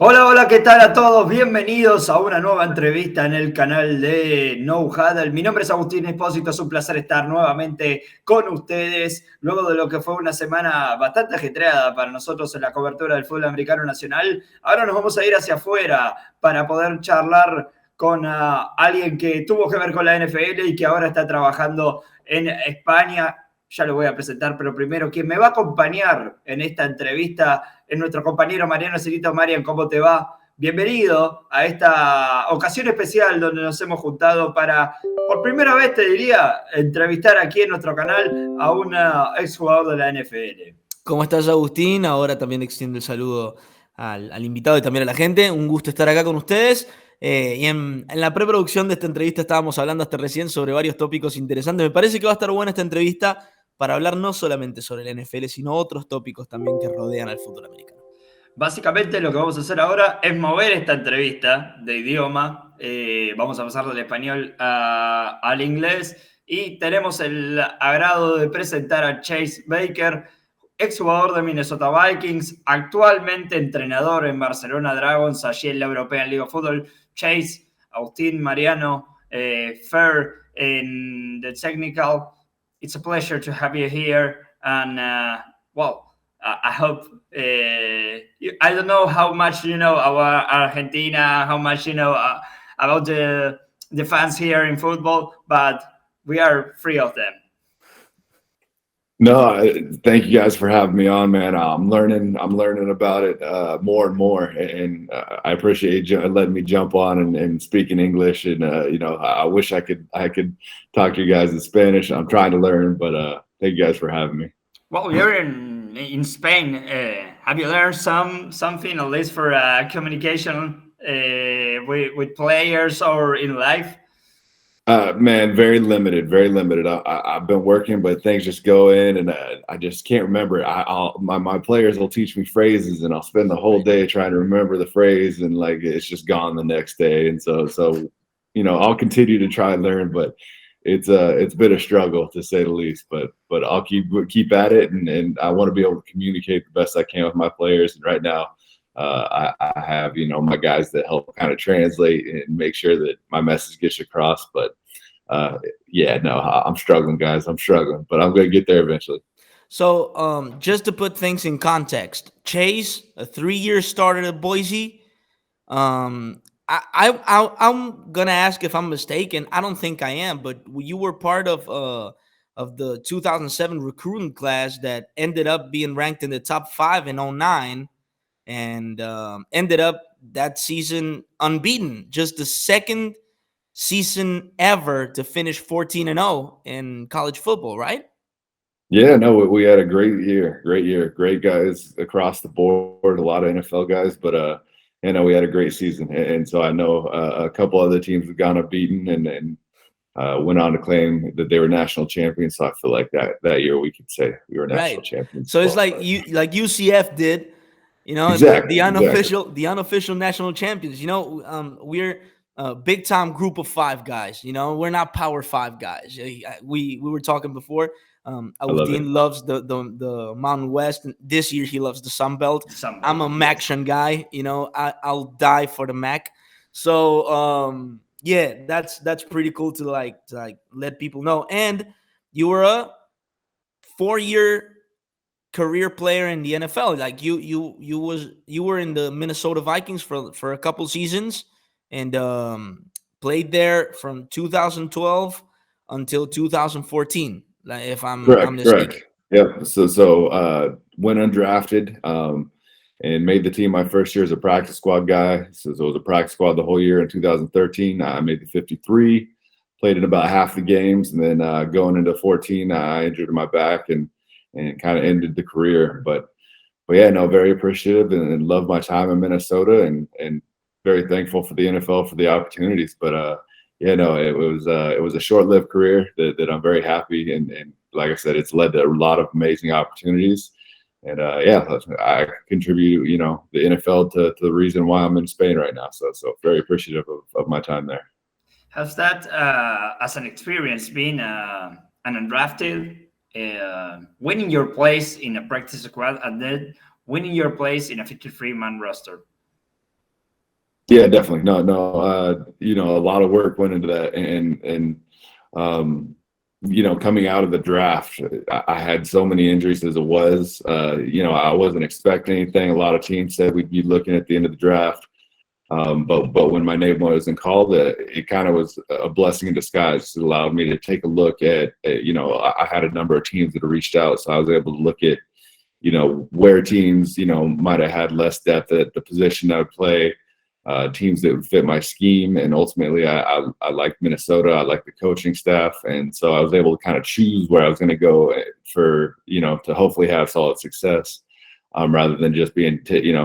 Hola, hola, ¿qué tal a todos? Bienvenidos a una nueva entrevista en el canal de No Huddle. Mi nombre es Agustín Espósito, es un placer estar nuevamente con ustedes luego de lo que fue una semana bastante ajetreada para nosotros en la cobertura del fútbol americano nacional. Ahora nos vamos a ir hacia afuera para poder charlar con alguien que tuvo que ver con la NFL y que ahora está trabajando en España. Ya lo voy a presentar, pero primero, quien me va a acompañar en esta entrevista es nuestro compañero Mariano Cerito. Marian, ¿cómo te va? Bienvenido a esta ocasión especial donde nos hemos juntado para, por primera vez te diría, entrevistar aquí en nuestro canal a un exjugador de la NFL. ¿Cómo estás, Agustín? Ahora también extiendo el saludo al invitado y también a la gente. Un gusto estar acá con ustedes. Y en la preproducción de esta entrevista estábamos hablando hasta recién sobre varios tópicos interesantes. Me parece que va a estar buena esta entrevista para hablar no solamente sobre la NFL, sino otros tópicos también que rodean al fútbol americano. Básicamente lo que vamos a hacer ahora es mover esta entrevista de idioma. Vamos a pasar del español al inglés y tenemos el agrado de presentar a Chase Baker, exjugador de Minnesota Vikings, actualmente entrenador en Barcelona Dragons, allí en la European League of Football. Chase, Agustín, Mariano, Fer in the technical. It's a pleasure to have you here and I hope I don't know how much you know about Argentina, how much you know about the fans here in football, but we are free of them. No, thank you guys for having me on, man. I'm learning about it more and more, and I appreciate you letting me jump on and speak in English. And I wish I could talk to you guys in Spanish. I'm trying to learn, but thank you guys for having me. Well, you're in Spain. Have you learned something at least for communication with players or in life? Man, very limited, very limited. I've been working, but things just go in, and I just can't remember. My players will teach me phrases, and I'll spend the whole day trying to remember the phrase, and like it's just gone the next day. And so I'll continue to try and learn, but it's been a struggle to say the least. But I'll keep at it, and I want to be able to communicate the best I can with my players. And right now, I have my guys that help kind of translate and make sure that my message gets across. But I'm struggling, guys. I'm struggling, but I'm going to get there eventually. So just to put things in context, Chase, a 3-year starter at Boise. I'm gonna ask if I'm mistaken. I don't think I am, but you were part of the 2007 recruiting class that ended up being ranked in the top 5 in 2009. And ended up that season unbeaten. Just the second season ever to finish 14-0 in college football, right? Yeah, no, we had a great year, great guys across the board, a lot of NFL guys, but we had a great season. And so I know a couple other teams have gone unbeaten and went on to claim that they were national champions. So I feel like that year we could say we were national champions. So it's like UCF did. Exactly, the unofficial national champions. We're a big time group of 5 guys. We're not Power 5 guys. We were talking before. Agustin loves the Mountain West. And this year he loves the Sun Belt. I'm a Maction guy. I'll die for the Mac. So that's pretty cool to like let people know. And you were a 4-year career player in the NFL. Like you were in the Minnesota Vikings for a couple seasons and played there from 2012 until 2014. Like if I'm mistaken. Correct. Yep. So went undrafted and made the team my first year as a practice squad guy. So it was a practice squad the whole year. In 2013, I made the 53, played in about half the games, and then going into 14, I injured my back and kind of ended the career. But yeah, no, very appreciative and love my time in Minnesota and very thankful for the NFL for the opportunities. But it was a short-lived career that I'm very happy and like I said, it's led to a lot of amazing opportunities. And I contribute, the NFL to the reason why I'm in Spain right now. So very appreciative of my time there. Has that as an experience been an undrafted? Winning your place in a practice squad and then winning your place in a 53-man roster? Yeah, definitely. No. A lot of work went into that, and coming out of the draft, I had so many injuries as it was. I wasn't expecting anything. A lot of teams said we'd be looking at the end of the draft. But when my name wasn't called, it kind of was a blessing in disguise. It allowed me to take a look at I had a number of teams that have reached out, so I was able to look at where teams might have had less depth at the position I would play, teams that would fit my scheme, and ultimately I liked Minnesota. I liked the coaching staff, and so I was able to kind of choose where I was going to go for to hopefully have solid success. Rather than just being,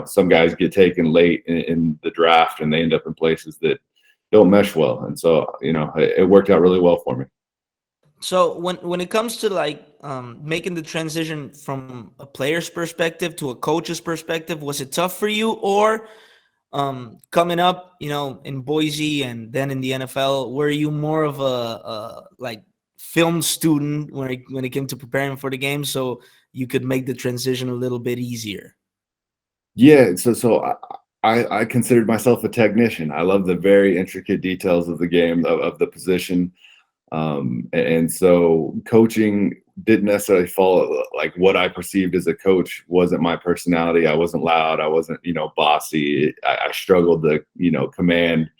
some guys get taken late in the draft and they end up in places that don't mesh well. And so, it worked out really well for me. So when it comes to making the transition from a player's perspective to a coach's perspective, was it tough for you? Or coming up, in Boise and then in the NFL, were you more of a film student when it came to preparing for the game, so you could make the transition a little bit easier? Yeah, so I considered myself a technician. I love the very intricate details of the game, of the position. And so coaching didn't necessarily follow like what I perceived as a coach wasn't my personality. I wasn't loud. I wasn't, bossy. I struggled to, command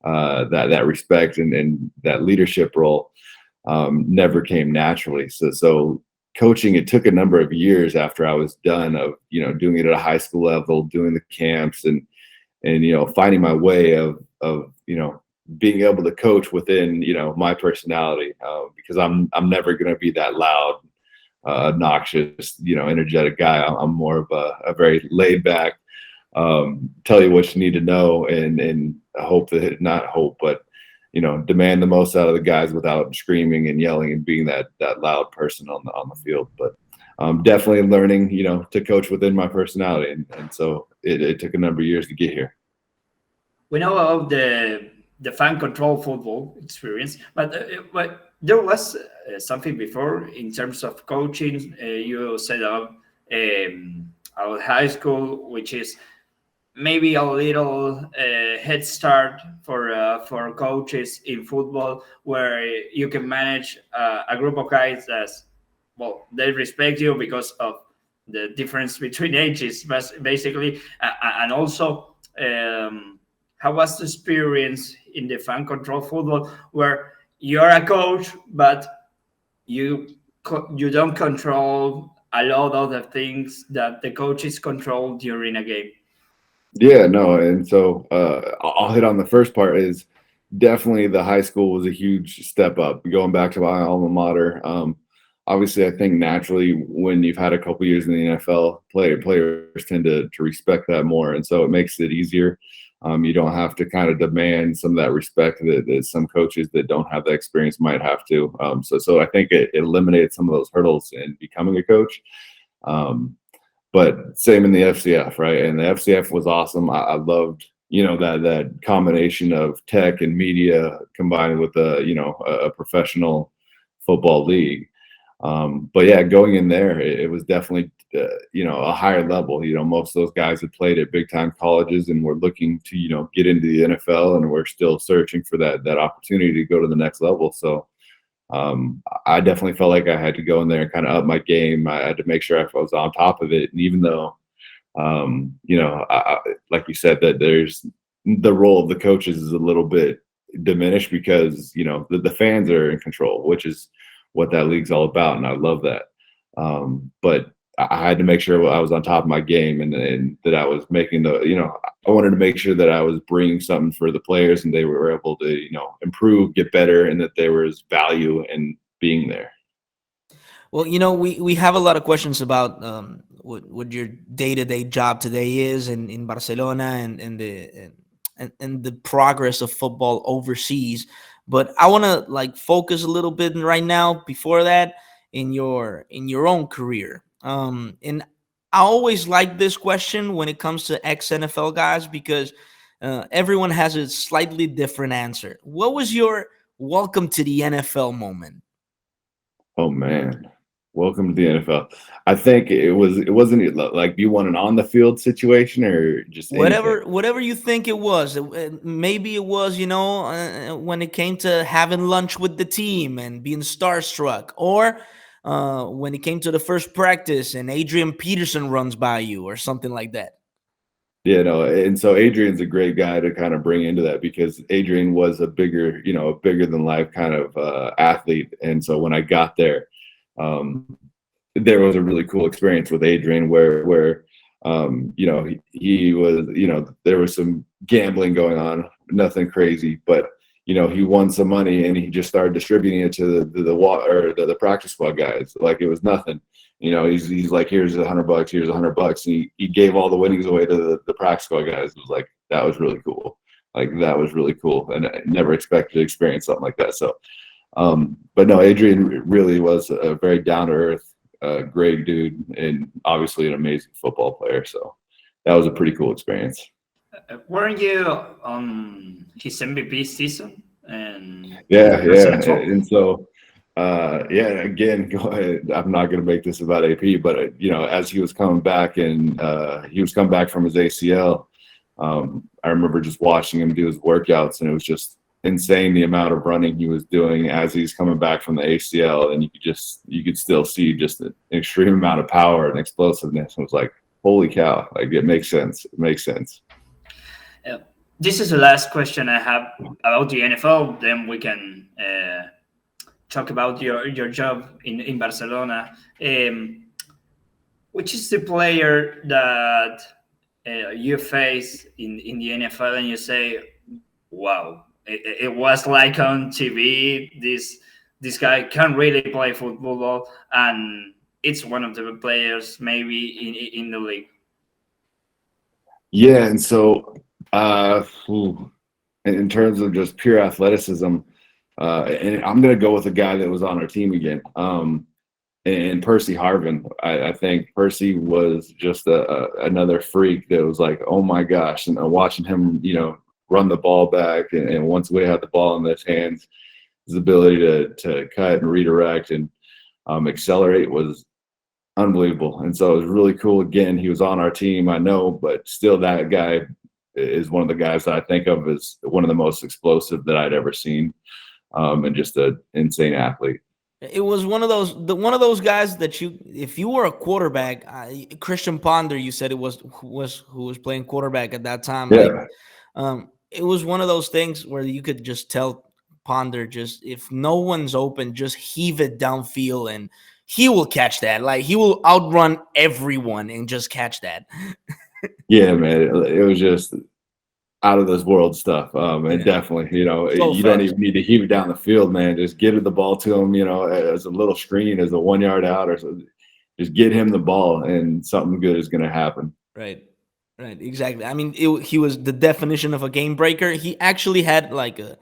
that respect and that leadership role. Never came naturally. So coaching, it took a number of years after I was done of, doing it at a high school level, doing the camps and finding my way of being able to coach within, my personality, because I'm never going to be that loud, obnoxious, energetic guy. I'm more of a very laid back, tell you what you need to know and hope that not hope, but demand the most out of the guys without screaming and yelling and being that loud person on the field. But definitely learning, to coach within my personality. And so it took a number of years to get here. We know of the fan control football experience, but there was something before in terms of coaching. You set up our high school, which is maybe a little head start for coaches in football, where you can manage a group of guys as well. They respect you because of the difference between ages, but basically, and also how was the experience in the fan control football, where you're a coach, but you don't control a lot of the things that the coaches control during a game? Yeah, no. And so I'll hit on the first part is definitely the high school was a huge step up. Going back to my alma mater, obviously I think naturally when you've had a couple years in the NFL, players tend to respect that more. And so it makes it easier. You don't have to kind of demand some of that respect that some coaches that don't have that experience might have to. So I think it eliminated some of those hurdles in becoming a coach. But same in the FCF, right? And the FCF was awesome. I loved, that combination of tech and media combined with a professional football league. But yeah, going in there, it was definitely, a higher level. Most of those guys had played at big time colleges and were looking to, get into the NFL, and we're still searching for that opportunity to go to the next level. So I definitely felt like I had to go in there and kind of up my game. I had to make sure I was on top of it. And even though, like you said, that there's the role of the coaches is a little bit diminished because, the fans are in control, which is what that league's all about. And I love that. But I had to make sure I was on top of my game and that I was making I wanted to make sure that I was bringing something for the players and they were able to, improve, get better, and that there was value in being there. Well, we have a lot of questions about what your day-to-day job today is in Barcelona and the progress of football overseas. But I want to focus a little bit right now before that in your own career. And I always like this question when it comes to ex-NFL guys because everyone has a slightly different answer. What was your welcome to the NFL moment? Oh, man. Welcome to the NFL. I think it wasn't like you want an on the field situation or just Whatever you think it was. Maybe it was, when it came to having lunch with the team and being starstruck, or when it came to the first practice and Adrian Peterson runs by you or something like that. Yeah, no, and so Adrian's a great guy to kind of bring into that because Adrian was a bigger than life kind of athlete. And so when I got there, there was a really cool experience with Adrian where he was, there was some gambling going on, nothing crazy, but he won some money and he just started distributing it to the practice squad guys like it was nothing. He's like, here's $100, here's $100. And he gave all the winnings away to the practice squad guys. It was like, that was really cool. That was really cool. And I never expected to experience something like that. So, but no, Adrian really was a very down to earth, great dude, and obviously an amazing football player. So that was a pretty cool experience. Weren't you on his MVP season? Yeah. And so, again, I'm not going to make this about AP, but as he was coming back and he was coming back from his ACL, I remember just watching him do his workouts, and it was just insane the amount of running he was doing as he's coming back from the ACL, and you could still see just an extreme amount of power and explosiveness. It was like, holy cow! It makes sense. It makes sense. This is the last question I have about the NFL. Then we can talk about your job in Barcelona. Which is the player that you face in the NFL and you say, wow, it was like on TV, this guy can really play football, and it's one of the players maybe in the league? Yeah, and so in terms of just pure athleticism, and I'm going to go with a guy that was on our team again, and Percy Harvin. I think Percy was just another freak that was like, oh my gosh, and watching him, run the ball back, and once we had the ball in his hands, his ability to cut and redirect and accelerate was unbelievable. And so it was really cool. Again, he was on our team, I know, but still that guy is one of the guys that I think of as one of the most explosive that I'd ever seen, and just an insane athlete. It was one of those guys that if you were a quarterback, Christian Ponder, you said who was playing quarterback at that time. Yeah. It was one of those things where you could just tell Ponder, just if no one's open, just heave it downfield and he will catch that. Like, he will outrun everyone and just catch that. Yeah, man. It was just out of this world stuff. And definitely, you don't even need to heave it down the field, man. Just get the ball to him, as a little screen, as a 1 yard out or something. Just get him the ball and something good is going to happen. Right, exactly. I mean, he was the definition of a game breaker. He actually had like a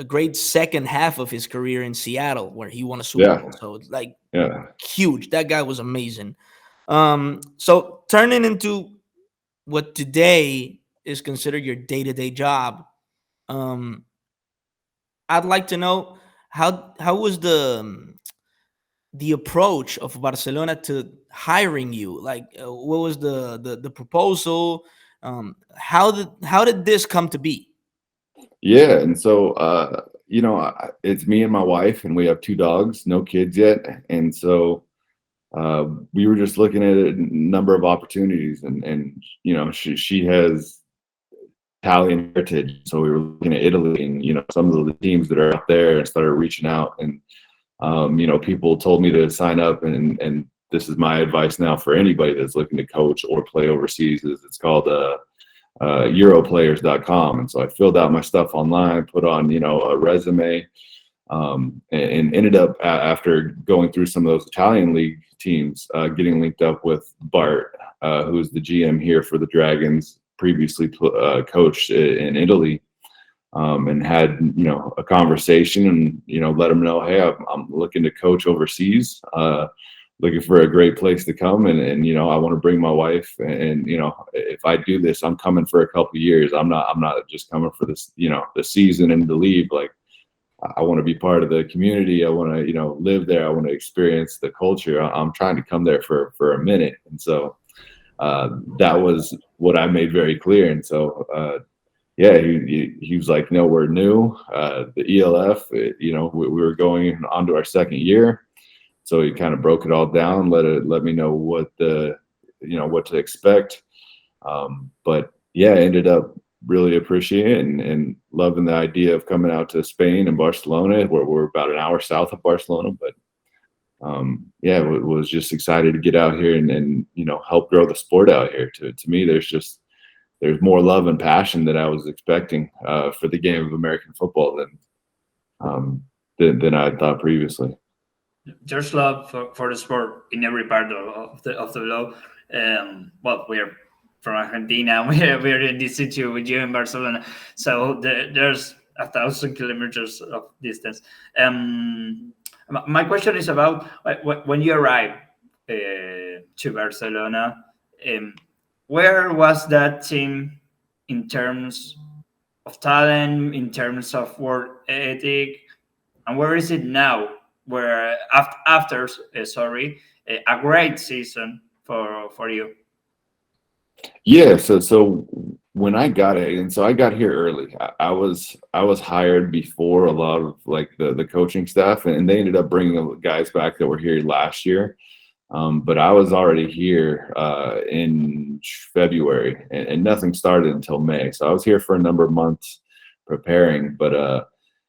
great second half of his career in Seattle where he won a Super Bowl. So it's like huge. That guy was amazing. So turning into what today is considered your day-to-day job, I'd like to know how was the approach of Barcelona to hiring you? Like, what was the proposal? How did this come to be? Yeah, and so it's me and my wife, and we have 2 dogs, no kids yet, and so we were just looking at a number of opportunities, and she has Italian heritage, so we were looking at Italy and some of the teams that are out there, and started reaching out, and people told me to sign up, and this is my advice now for anybody that's looking to coach or play overseas. It's called europlayers.com. And so I filled out my stuff online, put on a resume, and ended up after going through some of those Italian league teams, getting linked up with Bart, who's the GM here for the Dragons, previously coached in Italy. And had a conversation and let them know, hey, I'm looking to coach overseas, looking for a great place to come, and I want to bring my wife, and if I do this, I'm coming for a couple of years. I'm not just coming for this the season and to leave. Like, I want to be part of the community. I want to, live there. I want to experience the culture. I'm trying to come there for a minute. And so that was what I made very clear. And so, he was like, no, we're new. The ELF, we were going on to our second year. So he kind of broke it all down, let me know what what to expect. But yeah, ended up really appreciating and loving the idea of coming out to Spain and Barcelona, where we're about an hour south of Barcelona. But was just excited to get out here and help grow the sport out here. To me, there's more love and passion that I was expecting for the game of American football than I thought previously. There's love for the sport in every part of the globe. We're from Argentina. We're in this city with you in Barcelona, so there's 1,000 kilometers of distance. My question is about when you arrived to Barcelona. Where was that team in terms of talent, in terms of work ethic, and where is it now? Where after a great season for you. Yeah, so when I got it, and so I got here early. I was hired before a lot of like the coaching staff, and they ended up bringing guys back that were here last year. But I was already here in February, and nothing started until May. So I was here for a number of months preparing. But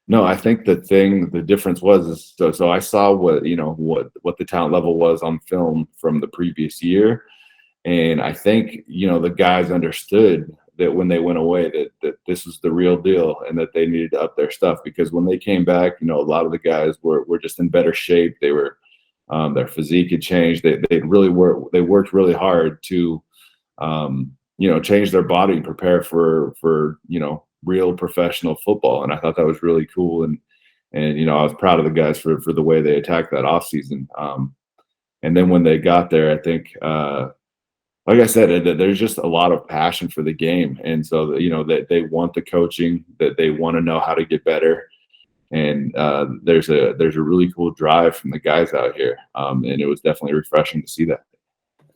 no, I think the difference was so I saw what the talent level was on film from the previous year. And I think, the guys understood that when they went away that this was the real deal and that they needed to up their stuff, because when they came back, a lot of the guys were just in better shape. They were, their physique had changed. They worked really hard to, change their body and prepare for real professional football. And I thought that was really cool. And I was proud of the guys for the way they attacked that off season. And then when they got there, I think, like I said, there's just a lot of passion for the game. And so, that they want the coaching, that they want to know how to get better. And there's a really cool drive from the guys out here. And it was definitely refreshing to see that.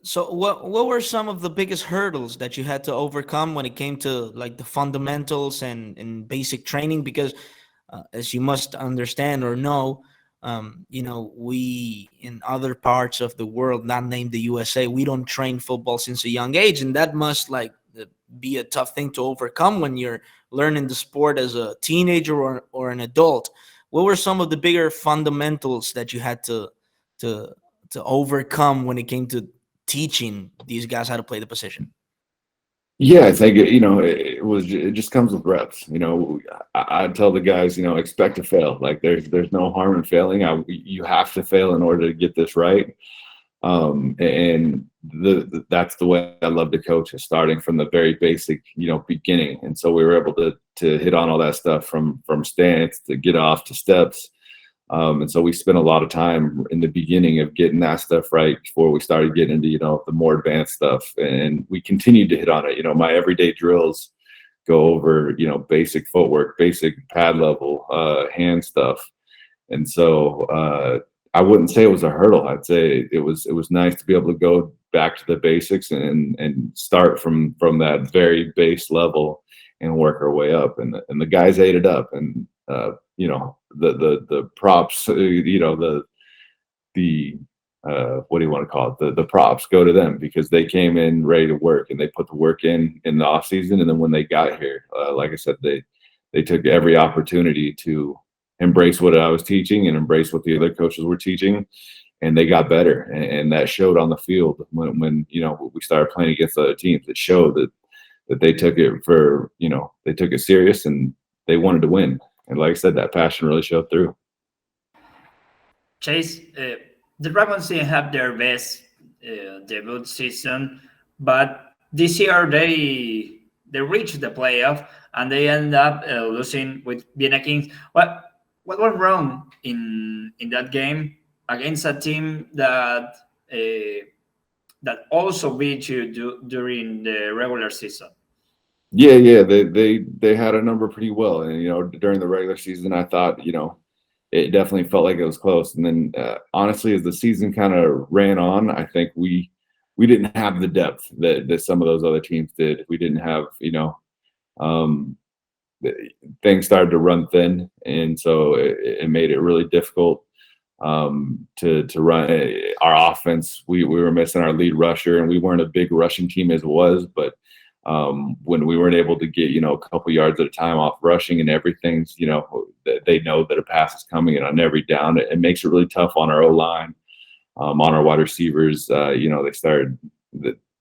So what were some of the biggest hurdles that you had to overcome when it came to like the fundamentals and basic training? Because as you must understand or know, we in other parts of the world, not named the USA, we don't train football since a young age. And that must be a tough thing to overcome when you're learning the sport as a teenager or an adult. What were some of the bigger fundamentals that you had to overcome when it came to teaching these guys how to play the position? Yeah, I think it just comes with reps. I tell the guys, expect to fail. Like there's no harm in failing. You have to fail in order to get this right. And that's the way I love to coach, is starting from the very basic, beginning. And so we were able to hit on all that stuff from stance to get off to steps. And so we spent a lot of time in the beginning of getting that stuff right before we started getting into, the more advanced stuff. And we continued to hit on it. My everyday drills go over, basic footwork, basic pad level, hand stuff. And so I wouldn't say it was a hurdle. I'd say it was nice to be able to go back to the basics and start from that very base level and work our way up. And the guys ate it up. And the props, what do you want to call it? The props go to them, because they came in ready to work and they put the work in the off season. And then when they got here, like I said, they took every opportunity to embrace what I was teaching and embrace what the other coaches were teaching, and they got better. And that showed on the field when we started playing against other teams. It showed that they took it they took it serious and they wanted to win. And like I said, that passion really showed through. Chase, the Dragons didn't have their best debut season, but this year they reached the playoff and they end up losing with Vienna Kings. What went wrong in that game against a team that also beat you during the regular season? Yeah. They had a number pretty well, and during the regular season, I thought it definitely felt like it was close. And then honestly, as the season kind of ran on, I think we didn't have the depth that some of those other teams did. We didn't have um, things started to run thin, and so it made it really difficult to run our offense. We were missing our lead rusher, and we weren't a big rushing team as it was, but when we weren't able to get a couple yards at a time off rushing and everything's they know that a pass is coming, and on every down it makes it really tough on our O-line, on our wide receivers. They started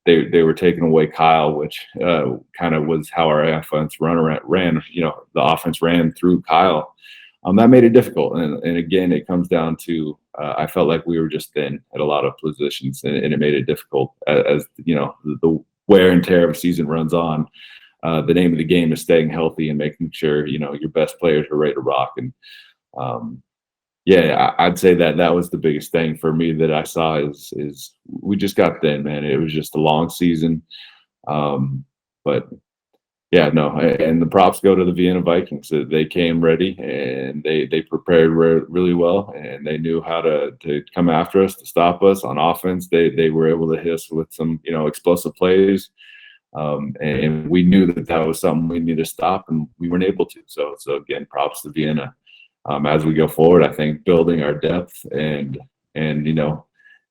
they were taking away Kyle, which kind of was how our offense ran. The offense ran through Kyle. That made it difficult. And again, it comes down to I felt like we were just thin at a lot of positions, and it made it difficult as the wear and tear of a season runs on. The name of the game is staying healthy and making sure your best players are ready to rock. And I'd say that was the biggest thing for me that I saw is we just got thin, man. It was just a long season. But yeah, no, and the props go to the Vienna Vikings. They came ready, and they prepared really well, and they knew how to come after us, to stop us on offense. They were able to hit us with some explosive plays, and we knew that was something we needed to stop, and we weren't able to. So again, props to Vienna. As we go forward, I think building our depth and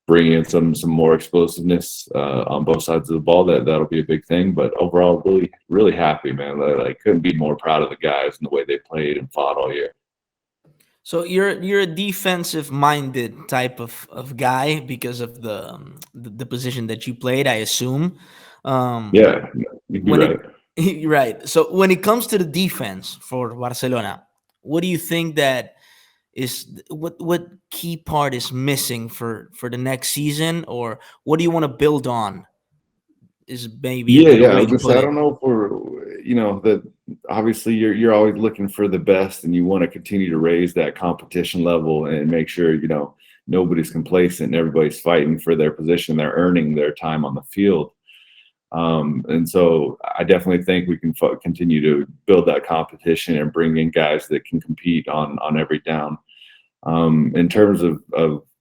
bringing in some more explosiveness on both sides of the ball, that'll be a big thing. But overall, really, really happy, man. I couldn't be more proud of the guys and the way they played and fought all year. So you're a defensive minded type of guy because of the position that you played, I assume. Yeah, you're right. Right. So when it comes to the defense for Barcelona, what do you think that is what key part is missing for the next season, or what do you want to build on? Is maybe a better I way was to gonna say, put I it. don't know if we're that obviously you're always looking for the best, and you want to continue to raise that competition level and make sure nobody's complacent, everybody's fighting for their position, they're earning their time on the field. And so I definitely think we can continue to build that competition and bring in guys that can compete on every down. In terms of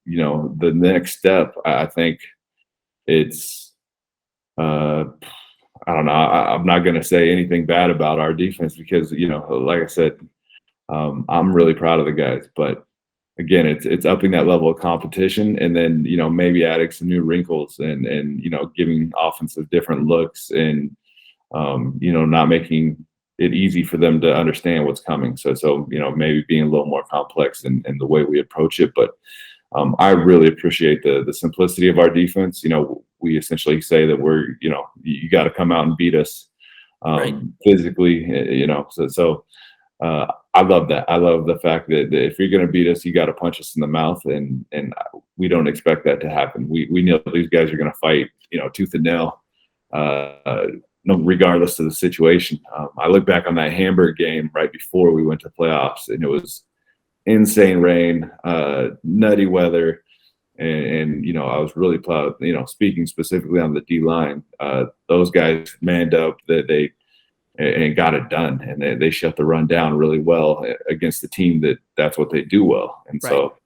the next step, I think it's I don't know. I'm not going to say anything bad about our defense because like I said, I'm really proud of the guys. But again, it's upping that level of competition, and then maybe adding some new wrinkles and giving offensive different looks, and not making it easy for them to understand what's coming. So maybe being a little more complex in the way we approach it. But I really appreciate the simplicity of our defense. We essentially say that we're you got to come out and beat us Right. physically. I love that. I love the fact that if you're going to beat us, you got to punch us in the mouth, and we don't expect that to happen. We know these guys are going to fight, tooth and nail, regardless of the situation. I look back on that Hamburg game right before we went to playoffs, and it was insane rain, nutty weather, and I was really proud. Speaking specifically on the D line, those guys manned up and got it done, and they shut the run down really well against the team that's what they do well. And Right. so,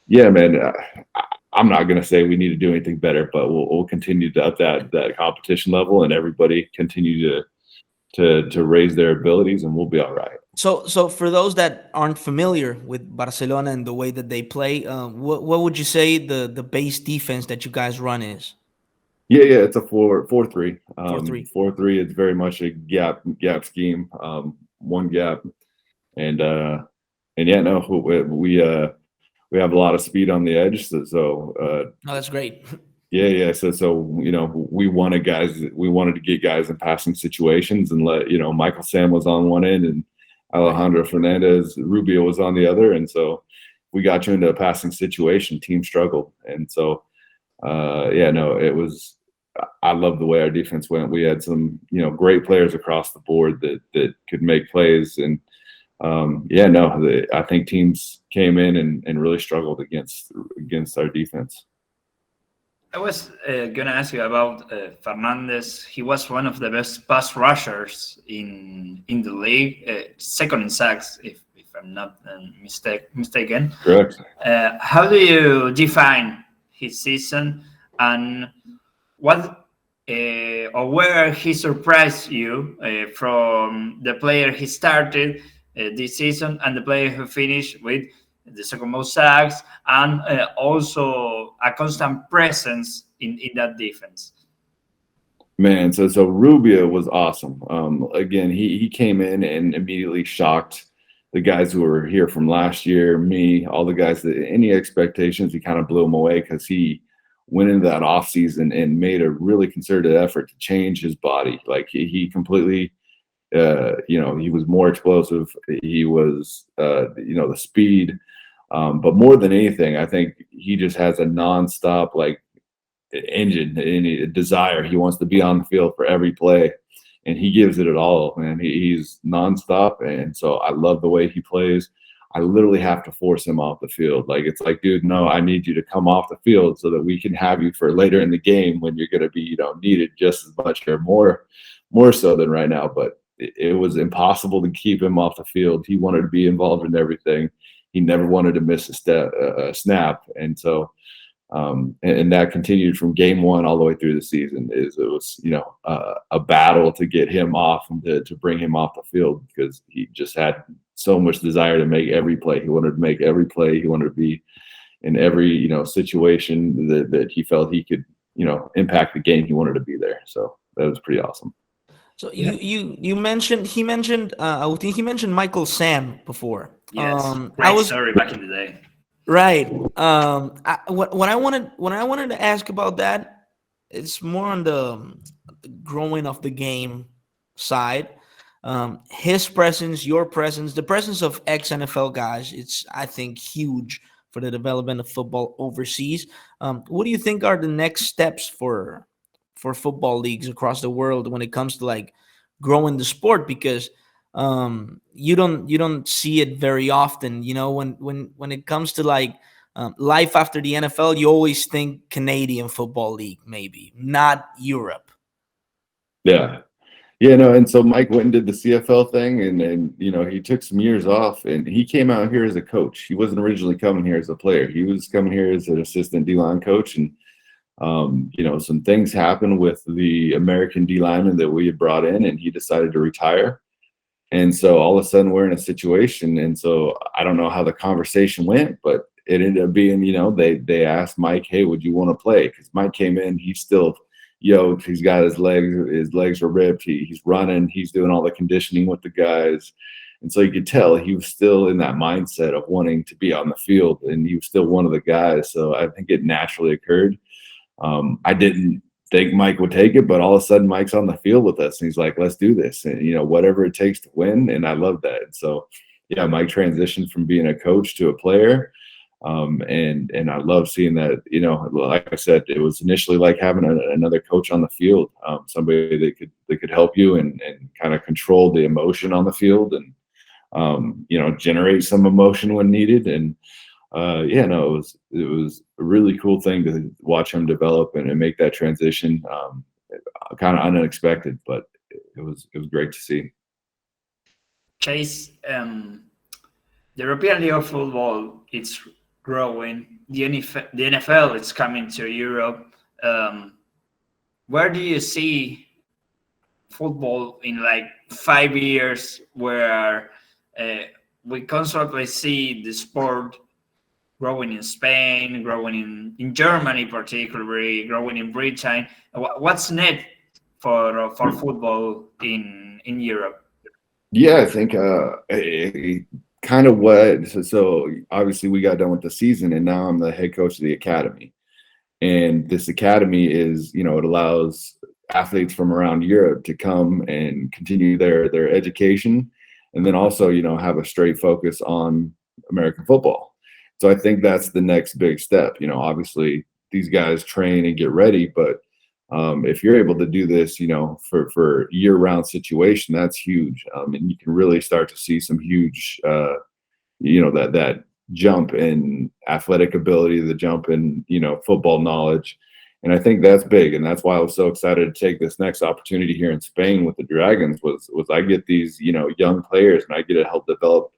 man, I'm not going to say we need to do anything better, but we'll continue to up that competition level, and everybody continue to raise their abilities, and we'll be all right. So for those that aren't familiar with Barcelona and the way that they play, what would you say the base defense that you guys run is? Yeah, it's a 4-3. 4-3. 4-3 is very much a gap scheme, one gap, and no, we have a lot of speed on the edge. So Oh, that's great. yeah. So we wanted to get guys in passing situations and let Michael Sam was on one end and Alejandro Fernandez Rubio was on the other, and so we got you into a passing situation. Team struggled, and so it was. I love the way our defense went. We had some great players across the board that could make plays, and I think teams came in and really struggled against our defense. I was going to ask you about Fernandez. He was one of the best pass rushers in the league, second in sacks, if I'm not mistaken. Correct. How do you define his season, and what or where he surprised you from the player he started this season and the player who finished with the second most sacks, and also a constant presence in that defense? Man, so Rubio was awesome. Again, he came in and immediately shocked the guys who were here from last year, me, all the guys that any expectations, he kind of blew them away because he went into that offseason and made a really concerted effort to change his body. Like he completely, he was more explosive. He was, the speed. But more than anything, I think he just has a nonstop like engine and a desire. He wants to be on the field for every play, and he gives it all. Man, he's nonstop, and so I love the way he plays. I literally have to force him off the field. Like it's like, dude, no, I need you to come off the field so that we can have you for later in the game when you're going to be, needed just as much or more so than right now. But it was impossible to keep him off the field. He wanted to be involved in everything. He never wanted to miss a snap. And so, and that continued from game one all the way through the season. It was, a battle to get him off and to bring him off the field because he just had so much desire to make every play. He wanted to make every play. He wanted to be in every, situation that he felt he could, impact the game. He wanted to be there. So that was pretty awesome. So you mentioned he mentioned Michael Sam before. Yes, great story back in the day. Right. What I wanted to ask about that, it's more on the growing of the game side. His presence, your presence, the presence of ex-NFL guys, it's, I think, huge for the development of football overseas. What do you think are the next steps for football leagues across the world when it comes to like growing the sport? Because you don't see it very often. When it comes to like life after the NFL, you always think Canadian Football League, maybe not Europe. Yeah. No, and so Mike went and did the CFL thing, and he took some years off, and he came out here as a coach. He wasn't originally coming here as a player. He was coming here as an assistant D-line coach, and some things happened with the American D-lineman that we had brought in, and he decided to retire. And so all of a sudden we're in a situation, and so I don't know how the conversation went, but it ended up being, they asked Mike, hey, would you want to play? Because Mike came in, he's still yoked, he's got his legs are ripped, he's running, he's doing all the conditioning with the guys. And so you could tell he was still in that mindset of wanting to be on the field, and he was still one of the guys. So I think it naturally occurred. I didn't think Mike would take it, but all of a sudden Mike's on the field with us, and he's like, let's do this. And, whatever it takes to win. And I love that. And so, yeah, Mike transitioned from being a coach to a player. And I love seeing that, like I said, it was initially like having another coach on the field, somebody that could help you and kind of control the emotion on the field and, generate some emotion when needed. And, it was a really cool thing to watch him develop and make that transition. Kind of unexpected, but it was great to see. Chase, the European League of Football, it's growing. The NFL is coming to Europe. Where do you see football in like 5 years, where we constantly see the sport growing in Spain, growing in Germany, particularly growing in Britain? What's next for football in Europe? Yeah, I think kind of what. So obviously we got done with the season, and now I'm the head coach of the academy. And this academy is, it allows athletes from around Europe to come and continue their education, and then also, have a straight focus on American football. So I think that's the next big step. Obviously these guys train and get ready, but if you're able to do this, for year-round situation, that's huge. And you can really start to see some huge, that jump in athletic ability, the jump in, football knowledge. And I think that's big, and that's why I was so excited to take this next opportunity here in Spain with the Dragons. Was I get these, young players, and I get to help develop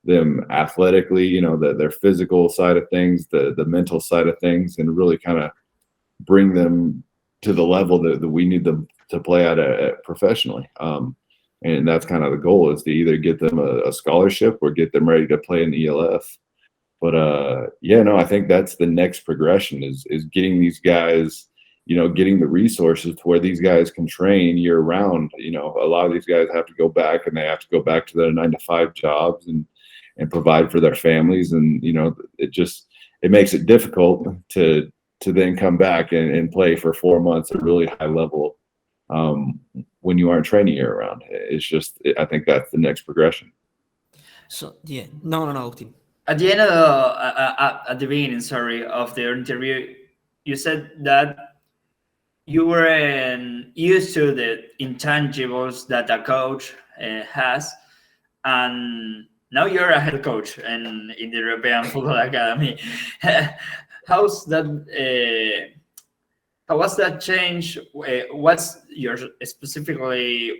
them athletically, their physical side of things, the mental side of things, and really kind of bring them to the level that we need them to play at professionally. And that's kind of the goal, is to either get them a scholarship or get them ready to play in the ELF. But I think that's the next progression, is getting these guys, getting the resources to where these guys can train year round. A lot of these guys have to go back, and they have to go back to their 9-to-5 jobs and provide for their families. And, it makes it difficult to then come back and play for 4 months at really high level when you aren't training year round. I think that's the next progression. So, yeah, no. At the end of at the beginning, of the interview, you said that you were used to the intangibles that a coach has, and now you're a head coach in the European Football Academy. How's that? How was that change? What's your specifically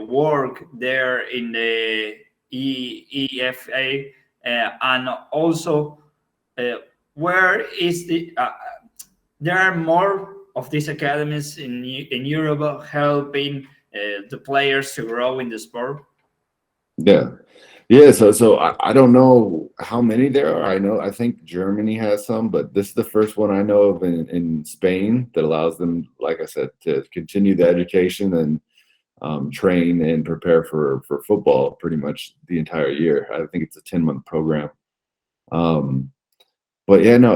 work there in the EFA? And also, where is there are more of these academies in Europe helping the players to grow in the sport? Yeah. So I don't know how many there are. I think Germany has some, but this is the first one I know of in Spain that allows them, like I said, to continue the education and train and prepare for football pretty much the entire year. I think it's a 10-month program. But yeah, no,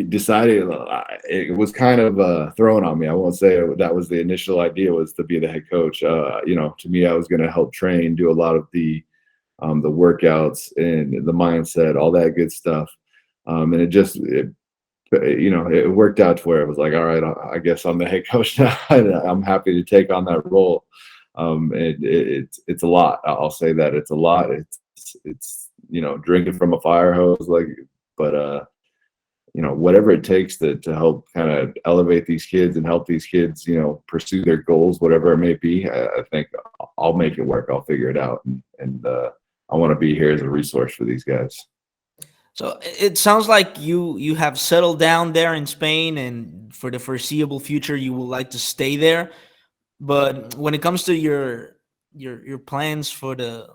decided, it was kind of thrown on me. I won't say that was the initial idea, was to be the head coach. To me, I was going to help train, do a lot of the workouts and the mindset, all that good stuff. And it worked out to where it was like, all right, I guess I'm the head coach now. I'm happy to take on that role. It's a lot. I'll say that it's a lot. It's drinking from a fire hose, but whatever it takes to help kind of elevate these kids and help these kids, pursue their goals, whatever it may be. I think I'll make it work. I'll figure it out. And I want to be here as a resource for these guys. So it sounds like you have settled down there in Spain, and for the foreseeable future, you would like to stay there. But when it comes to your plans for the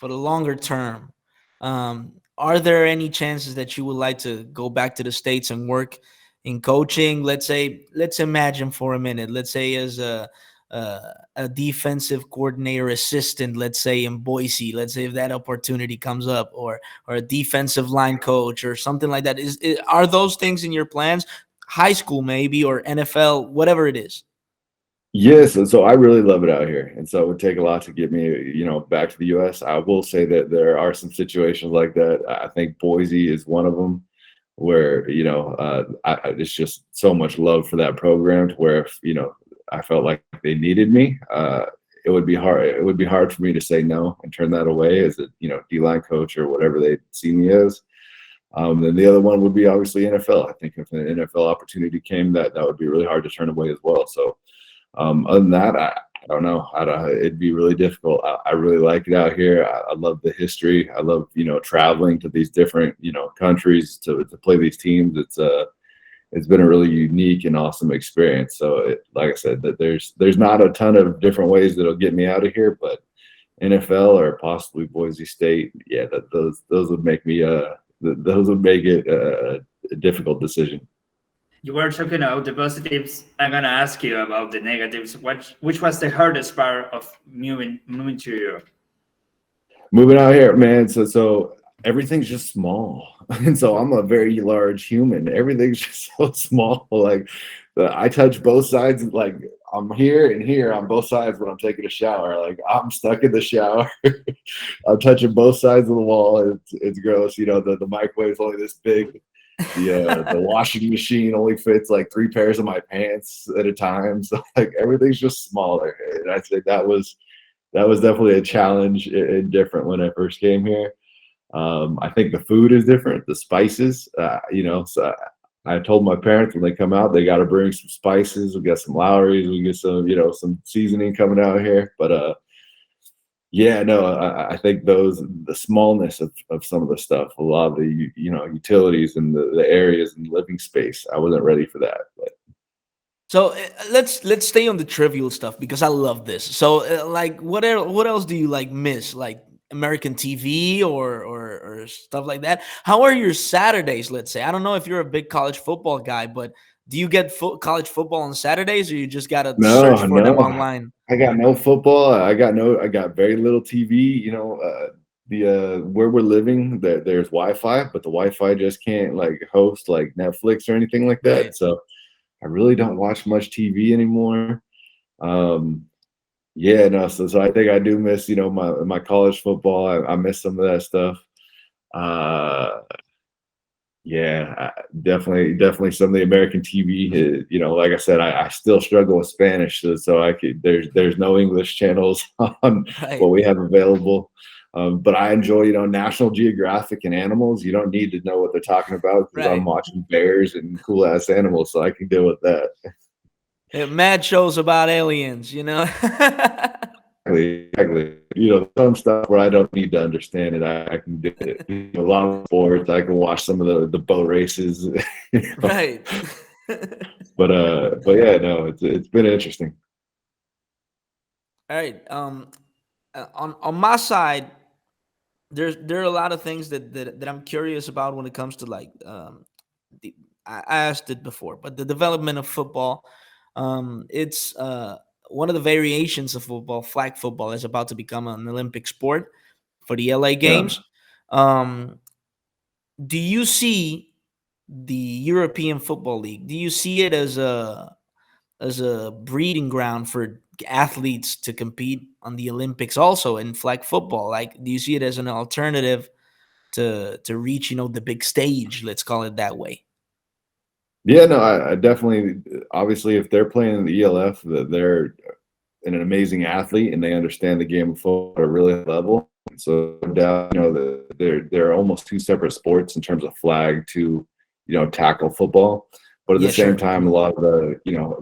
longer term, are there any chances that you would like to go back to the States and work in coaching? Let's imagine for a minute, let's say as a defensive coordinator assistant, let's say in Boise, let's say if that opportunity comes up, or a defensive line coach or something like that. Are those things in your plans? High school maybe, or NFL, whatever it is. Yes, and so I really love it out here, and so it would take a lot to get me, back to the U.S. I will say that there are some situations like that. I think Boise is one of them, where it's just so much love for that program, to where if I felt like they needed me, it would be hard. It would be hard for me to say no and turn that away as a D-line coach or whatever they see me as. Then the other one would be obviously NFL. I think if an NFL opportunity came, that would be really hard to turn away as well. So. Other than that, I don't know. It'd be really difficult. I really like it out here. I love the history. I love, traveling to these different, countries to play these teams. It's been a really unique and awesome experience. So, like I said, that there's not a ton of different ways that'll get me out of here, but NFL or possibly Boise State, yeah, those would make me those would make it a difficult decision. You were talking about the positives. I'm gonna ask you about the negatives. Which was the hardest part of moving to Europe? Moving out here, man. So everything's just small, and so I'm a very large human. Everything's just so small. Like I touch both sides. Like I'm here and here on both sides when I'm taking a shower. Like I'm stuck in the shower. I'm touching both sides of the wall. It's gross. The microwave's only this big. The washing machine only fits like 3 pairs of my pants at a time. So like everything's just smaller. And I'd say that was definitely a challenge and different when I first came here. I think the food is different, the spices, so I told my parents when they come out, they got to bring some spices. We got some Lowry's. We get some, some seasoning coming out here. But yeah, no, I think the smallness of some of the stuff, a lot of the, utilities and the areas and living space, I wasn't ready for that. But So let's stay on the trivial stuff because I love this. So like, what else do you like miss? Like American TV or stuff like that. How are your Saturdays? Let's say I don't know if you're a big college football guy, but do you get college football on Saturdays, or you just gotta search for them online? I got no football. I got very little TV. Where we're living, there's Wi-Fi, but the Wi-Fi just can't like host like Netflix or anything like that. Right. So I really don't watch much TV anymore. Yeah, no. So I think I do miss, my college football. I miss some of that stuff. Yeah, definitely some of the American TV. Like I said, I still struggle with Spanish, so there's no English channels on Right. what we have available. But I enjoy, National Geographic and animals. You don't need to know what they're talking about because Right. I'm watching bears and cool ass animals, so I can deal with that. Mad shows about aliens, Exactly. Some stuff where I don't need to understand it, I can do it. A lot of sports, I can watch some of the boat races. Right. But yeah, no, it's been interesting. All right. On my side, there are a lot of things that I'm curious about when it comes to like I asked it before, but the development of football. It's one of the variations of football. Flag football is about to become an Olympic sport for the LA Yeah. Games. Do you see the European Football League? Do you see it as a breeding ground for athletes to compete on the Olympics also in flag football? Like, do you see it as an alternative to reach, the big stage? Let's call it that way. Yeah, no, I definitely, obviously, if they're playing in the ELF, they're an amazing athlete and they understand the game of football at a really high level. So no doubt, they're almost two separate sports in terms of flag to, tackle football. But at the same time, a lot of the,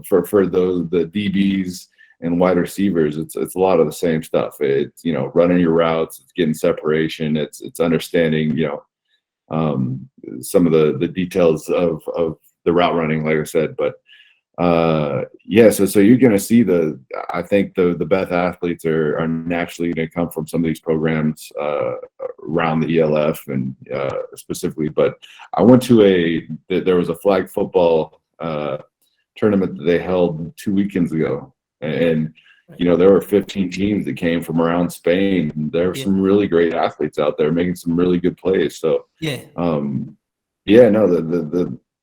for the DBs and wide receivers, it's a lot of the same stuff. It's, running your routes, it's getting separation, it's understanding, some of the details of the route running, like I said. But yeah, so you're going to see I think the best athletes are naturally going to come from some of these programs around the ELF and specifically. But I went to there was a flag football tournament that they held 2 weekends ago, and there were 15 teams that came from around Spain. There were some really great athletes out there making some really good plays. So yeah, no,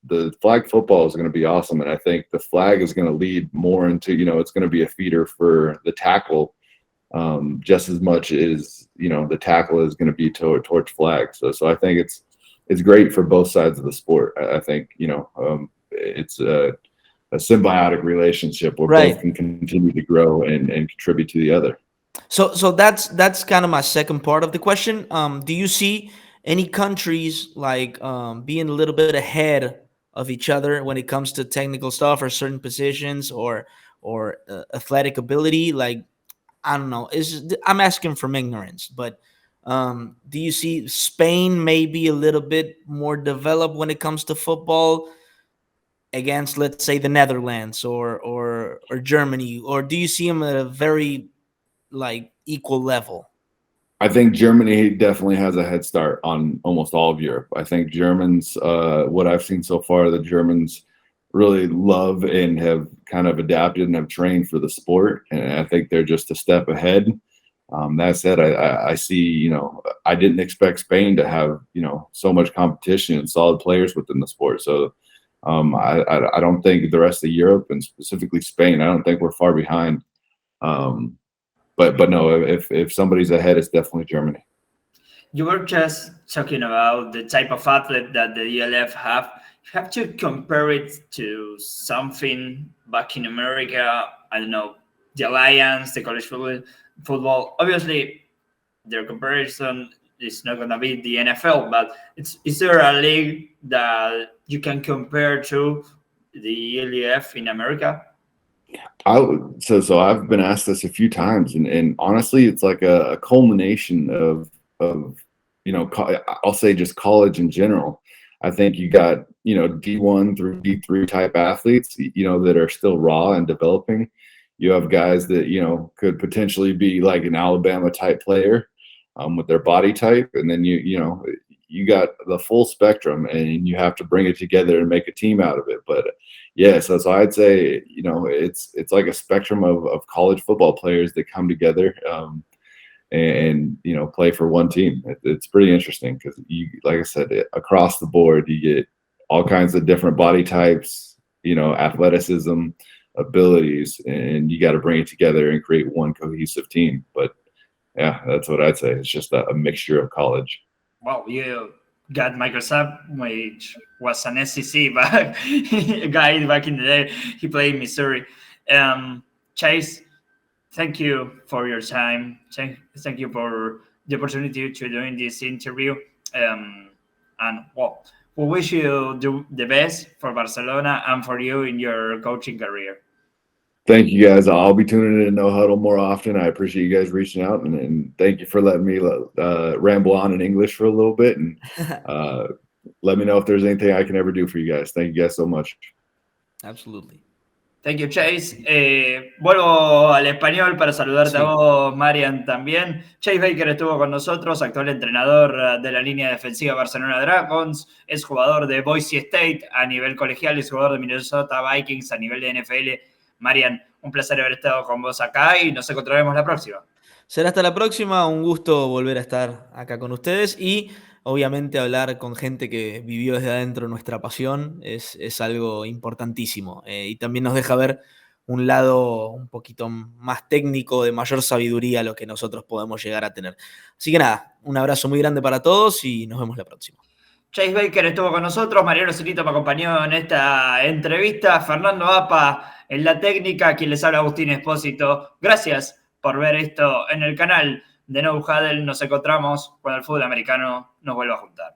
the flag football is going to be awesome, and I think the flag is going to lead more into, it's going to be a feeder for the tackle, just as much as the tackle is going to be towards flag. So I think it's great for both sides of the sport. I think it's a symbiotic relationship where both can continue to grow and contribute to the other. So that's kind of my second part of the question. Do you see any countries like being a little bit ahead of each other when it comes to technical stuff or certain positions or athletic ability? Like, I don't know. I'm asking from ignorance, but do you see Spain maybe a little bit more developed when it comes to football against, let's say, the Netherlands or Germany, or do you see them at a very like equal level? I think Germany definitely has a head start on almost all of Europe. I think Germans, what I've seen so far, the Germans really love and have kind of adapted and have trained for the sport. And I think they're just a step ahead. That said, I see, I didn't expect Spain to have, so much competition and solid players within the sport. So I don't think the rest of Europe and specifically Spain, I don't think we're far behind. But no, if somebody's ahead, it's definitely Germany. You were just talking about the type of athlete that the ELF have. You have to compare it to something back in America. I don't know, the Alliance, the college football. Obviously, their comparison it's not going to be the NFL, but is there a league that you can compare to the ELF in America? So I've been asked this a few times, and honestly, it's like a culmination of I'll say just college in general. I think you got D1 through D3 type athletes that are still raw and developing. You have guys that could potentially be like an Alabama type player with their body type, and then you got the full spectrum, and you have to bring it together and make a team out of it. But yeah, so I'd say it's like a spectrum of college football players that come together and play for one team. It's pretty interesting because like I said, across the board you get all kinds of different body types, athleticism, abilities, and you got to bring it together and create one cohesive team. But yeah, that's what I'd say. It's just a mixture of college. Well, you got Microsoft, which was an SEC guy back in the day. He played in Missouri. Chase, thank you for your time. Thank you for the opportunity to doing this interview. And well, we wish you the best for Barcelona and for you in your coaching career. Thank you, guys. I'll be tuning in to No Huddle more often. I appreciate you guys reaching out, and thank you for letting me ramble on in English for a little bit. And let me know if there's anything I can ever do for you guys. Thank you guys so much. Absolutely. Thank you, Chase. Vuelvo al español para saludarte a vos, Marian, también. Chase Baker estuvo con nosotros, actual entrenador de la línea defensiva Barcelona Dragons, es jugador de Boise State a nivel colegial y es jugador de Minnesota Vikings a nivel de NFL. Marian, un placer haber estado con vos acá y nos encontraremos la próxima. Será hasta la próxima, un gusto volver a estar acá con ustedes y obviamente hablar con gente que vivió desde adentro nuestra pasión es algo importantísimo y también nos deja ver un lado un poquito más técnico, de mayor sabiduría a lo que nosotros podemos llegar a tener. Así que nada, un abrazo muy grande para todos y nos vemos la próxima. Chase Baker estuvo con nosotros, Mariano Cirito me acompañó en esta entrevista, Fernando Apa en la técnica, quien les habla Agustín Espósito. Gracias por ver esto en el canal de No Huddle. Nos encontramos cuando el fútbol americano nos vuelva a juntar.